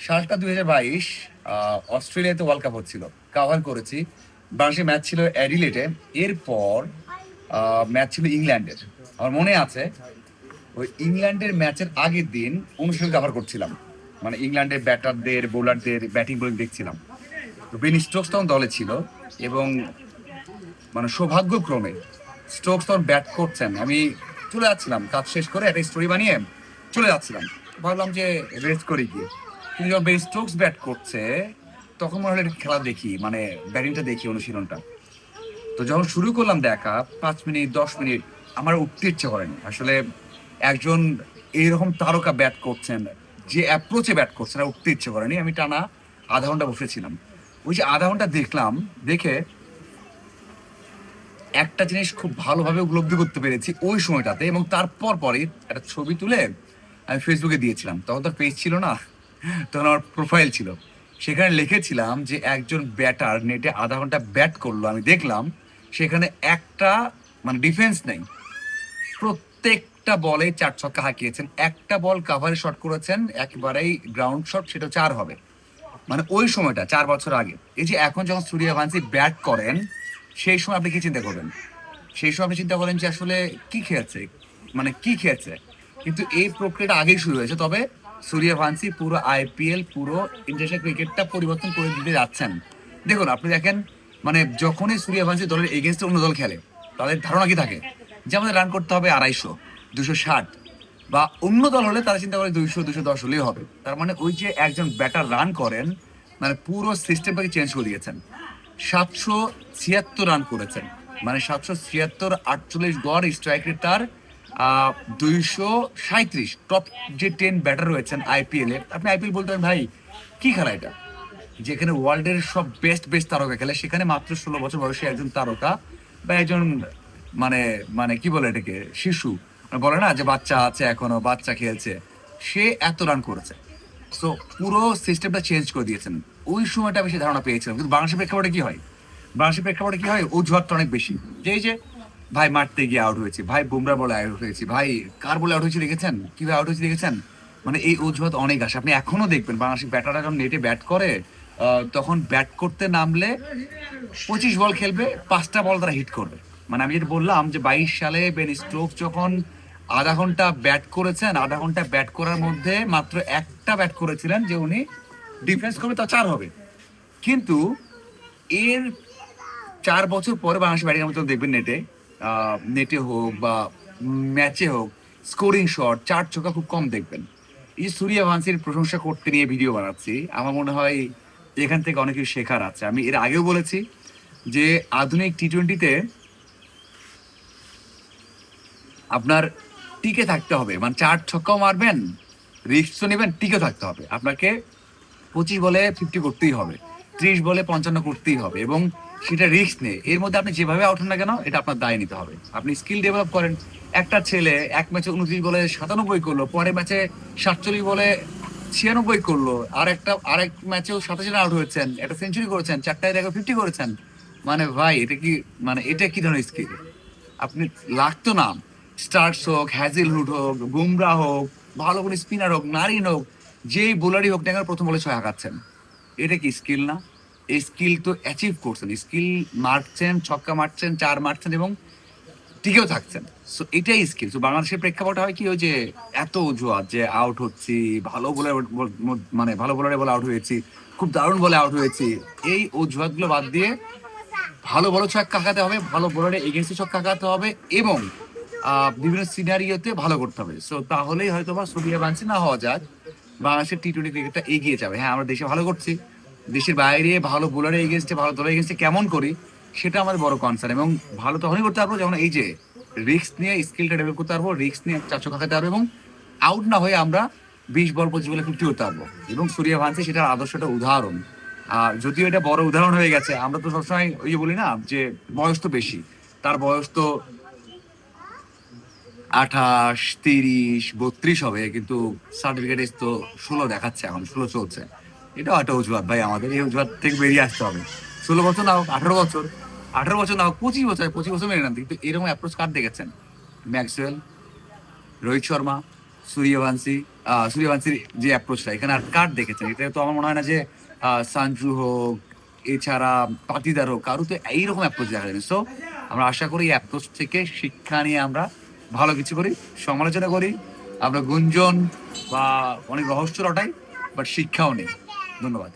সালটা 2022। অস্ট্রেলিয়াতে world cup হচ্ছিল, কাভার করেছি। বাংলাদেশের ম্যাচ ছিল অ্যাডিলেটে। এরপর ম্যাচ ছিল ইংল্যান্ডের। আমার মনে আছে ওই ইংল্যান্ডের ম্যাচের আগের দিন অনুশীলন কাভার করছিলাম, মানে ইংল্যান্ডের ব্যাটারদের বোলারদের ব্যাটিং বোলিং দেখছিলাম। তো বেন স্টোকস তখন দলে ছিল এবং মানে সৌভাগ্যক্রমে স্টোকস তখন ব্যাট করছেন। আমি চলে যাচ্ছিলাম কাজ শেষ করে একটা স্টোরি বানিয়ে চলে যাচ্ছিলাম, ভাবলাম যে রেস্ট করি গিয়ে। কিন্তু যখন বেন স্টোকস ব্যাট করছে তখন মনে হলো একটা খেলা দেখি, মানে ব্যাটিংটা দেখি, অনুশীলনটা। তো যখন শুরু করলাম দেখা 5 মিনিট 10 মিনিট আমার উঠতে ইচ্ছে করেনি আসলে। একজন এইরকম তারকা ব্যাট করছেন, যে অ্যাপ্রোচে ব্যাট করছেন, আর উঠতে ইচ্ছে করেনি। আমি টানা আধা ঘন্টা বসেছিলাম। ওই যে আধা ঘন্টা দেখলাম, দেখে একটা জিনিস খুব ভালোভাবে উপলব্ধি করতে পেরেছি ওই সময়টাতে। এবং তারপর পরে একটা ছবি তুলে আমি ফেসবুকে দিয়েছিলাম। তখন তো পেজ ছিল না, তখন আমার প্রোফাইল ছিল। সেখানে লিখেছিলাম যে একজন ব্যাটার নেটে আধা ঘন্টা ব্যাট করলো, আমি দেখলাম সেখানে একটা মানে ডিফেন্স নেই। প্রত্যেকটা বলে 4 ছক্কা হাঁকিয়েছেন, একটা বল কাভারে শট করেছেন একেবারেই গ্রাউন্ড শট, সেটা 4 হবে। মানে ওই সময়টা 4 বছর আগে। এই যে এখন যখন সূর্যবংশী ব্যাট করেন সেই সময় আপনি কি চিন্তা করবেন? সেই সময় আপনি চিন্তা করেন যে আসলে কি খেয়েছে, মানে কি খেয়েছে। কিন্তু এই প্রক্রিয়াটা আগেই শুরু হয়েছে। তবে সূর্যবংশী পুরো আইপিএল, পুরো ইন্টারন্যাশনাল ক্রিকেটটা পরিবর্তন করে দিতে যাচ্ছেন। দেখুন, আপনি দেখেন, মানে যখনই সূর্যবংশী দলের এগেনস্টে অন্য দল খেলে তাদের ধারণা কি থাকে যে আমাদের রান করতে হবে 250, 260। বা অন্য দল হলে তারা চিন্তা করে 200, 210 হলেই হবে। তার মানে ওই যে একজন ব্যাটার রান করেন, মানে পুরো সিস্টেমটাকে চেঞ্জ করে দিয়েছেন। 776 রান করেছেন, মানে 776, 48 গড় স্ট্রাইক রেট তার। 237, টপ যে 10 ব্যাটার রয়েছেন আইপিএল এর। আপনি আইপিএল বলতে পারেন ভাই কি খেলা এটা, যেখানে ওয়ার্ল্ডের সব বেস্ট বেস্ট তারকা খেলে, সেখানে মাত্র 16 বছর বয়সী একজন তারকা বা একজন মানে মানে কি বলে এটাকে, শিশু, মানে বলে না যে বাচ্চা আছে এখনো, বাচ্চা খেলছে, সে এত রান করেছে। তো পুরো সিস্টেমটা চেঞ্জ করে দিয়েছেন। ওই সময়টা বেশি ধারণা পেয়েছিলাম। কিন্তু বাংলাদেশের প্রেক্ষাপটে কি হয়, বাংলাদেশের প্রেক্ষাপটে কি হয়, অজুহাতটা অনেক বেশি। যে এই যে ভাই মারতে গিয়ে আউট হয়েছি, ভাই বুমরা বলে আউট হয়েছি, ভাই কার বলে আউট হয়েছে দেখেছেন, কিভাবে আউট হয়েছে দেখেছেন। মানে এই অজুহাত অনেক আসে। আপনি এখনো দেখবেন বাংলাদেশের ব্যাটাররা যখন নেটে ব্যাট করে, তখন ব্যাট করতে নামলে 25 বল খেলবে, 5টা বল তারা হিট করবে। মানে আমি যেটা বললাম যে 22 সালে বেন স্টোকস যখন আধা ঘন্টা ব্যাট করেছেন, আধা ঘন্টা ব্যাট করার মধ্যে মাত্র একটা ব্যাট করেছিলেন যে উনি ডিফেন্স করবে তা 4 হবে। কিন্তু এর 4 বছর পরে বাংলাদেশ ব্যাটিং আপনি দেখবেন নেটে, নেটে হোক বা ম্যাচে হোক, স্কোরিং শট 4 ছক্কা খুব কম দেখবেন। এই যে সূর্যবংশীর প্রশংসা করতে নিয়ে ভিডিও বানাচ্ছি, আমার মনে হয় এখান থেকে অনেক কিছু শেখার আছে। আমি এর আগেও বলেছি যে আধুনিক টি-20-তে আপনার টিকে থাকতে হবে। মানে 4 ছক্কাও মারবেন, রিস্ক তো নেবেন, টিকে থাকতে হবে আপনাকে। 25 বলে 50 করতেই হবে, 30 বলে 55 করতেই হবে, এবং সেটা রিস্ক নেই। এর মধ্যে আপনি যেভাবে আউট হন না কেন, এটা আপনার দায় নিতে হবে। আপনি স্কিল ডেভেলপ করেন। একটা ছেলে এক ম্যাচে 29 বলে 97 করলো, পরের ম্যাচে 47 বলে 96 করলো, আরেক ম্যাচেও 87 আউট হয়েছেন, একটা সেঞ্চুরি করেছেন, 4টায় দেখো 50 করেছেন। মানে ভাই এটা কি, মানে এটা কি ধরনের স্কিল? আপনি লাগতো না স্টার্কস হোক, হ্যাজেলহুড হোক, বুমরা হোক, ভালো কোনো স্পিনার হোক, নারিন হোক, যেই বোলারই হোক না কেন, প্রথম বলে 6 হাঁকাচ্ছেন। এটা কি স্কিল না? এই স্কিল তো অ্যাচিভ করছেন, স্কিল মারছেন, ছক্কা মারছেন, 4 মারছেন এবং টিকেও থাকছেন। সো এটাই স্কিল। তো বাংলাদেশের প্রেক্ষাপটে হয় কি, ওই যে এত অজুহাত যে আউট হচ্ছি, ভালো বোলার, মানে ভালো বোলারে বলে আউট হয়েছি, খুব দারুণ বলে আউট হয়েছি, এই অজুহাতগুলো বাদ দিয়ে ভালো বড় ছক্কা হাঁকাতে হবে, ভালো বোলারে এগেন্সে ছক্কা হাঁকাতে হবে, এবং বিভিন্ন সিনারিওতে ভালো করতে হবে। সো তাহলেই হয়তো বা সূর্যবংশী না হওয়া যাক, বাংলাদেশের টি-20 ক্রিকেটটা এগিয়ে যাবে। হ্যাঁ, আমরা দেশে ভালো করছি, দেশের বাইরে ভালো বোলারের এগেনস্টে, ভালো দলের এগেনস্টে কেমন করি, সেটা আমাদের বড় কনসার্ন। এবং ভালো তখনই করতে পারবো যখন এই যে রিস্ক নিয়ে স্কিলটা ডেভেলপ করতে পারবো, রিস্ক নিয়ে 4 ছক্কা খেতে পারবো, এবং আউট না হয়ে আমরা 20 বল 25 বলে 50 করতে পারবো। এবং সূর্যবংশী সেটার আদর্শটা উদাহরণ। আর যদিও এটা বড় উদাহরণ হয়ে গেছে, আমরা তো সবসময় ওই যে বলি না যে বয়স তো বেশি, তার বয়স তো 28, 30, 32 হবে, কিন্তু সার্টিফিকেট তো 16 দেখাচ্ছে, এখন 16 চলছে। এটাও একটা অজুহাত ভাই, আমাদের এই অজুহাত থেকে বেরিয়ে আসতে হবে। 16 বছর না হোক, 18 বছর, 18 বছর না হোক, 25 বছর, 25 বছর মেনে নেন। কিন্তু এরকম অ্যাপ্রোচ কার দেখেছেন? ম্যাক্সওয়েল, রোহিত শর্মা, সূর্যবংশীর যে অ্যাপ্রোচটা এখানে আর কার দেখেছেন, এটা তো আমার মনে হয় না যে সানজু হোক, এছাড়া পাতিদার হোক, কারো তো এইরকম অ্যাপ্রোচ দেখা যায়নি। সো আমরা আশা করি এই অ্যাপ্রোচ থেকে শিক্ষা নিয়ে আমরা ভালো কিছু করি, সমালোচনা করি, আমরা গুঞ্জন বা অনেক রহস্য রটাই, বাট শিক্ষাও নেই। ধন্যবাদ।